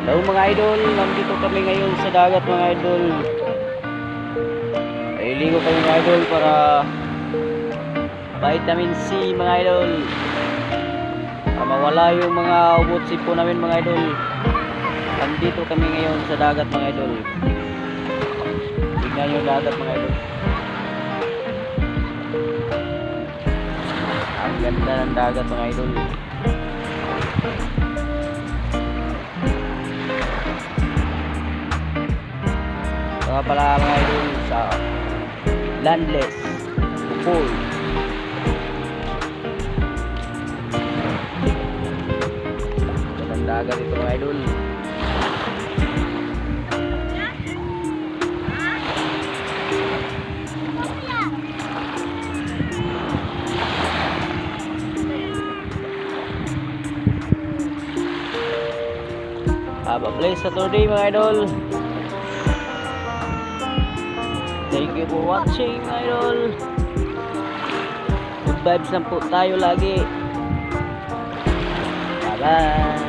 Hello mga idol, nandito kami ngayon sa dagat mga idol. Nailigo kami mga idol para vitamin C mga idol, para mawala yung mga ubot sipo namin mga idol. Nandito kami ngayon sa dagat mga idol. Tingnan yung dagat mga idol. Ang ganda ng dagat mga idol. Mga pala mga idol sa Landless Pool. Ang dagat ito mga idol. Have a blessed Saturday mga idol. Thank you for watching mga idol. Good vibes lang po tayo lagi. Bye bye.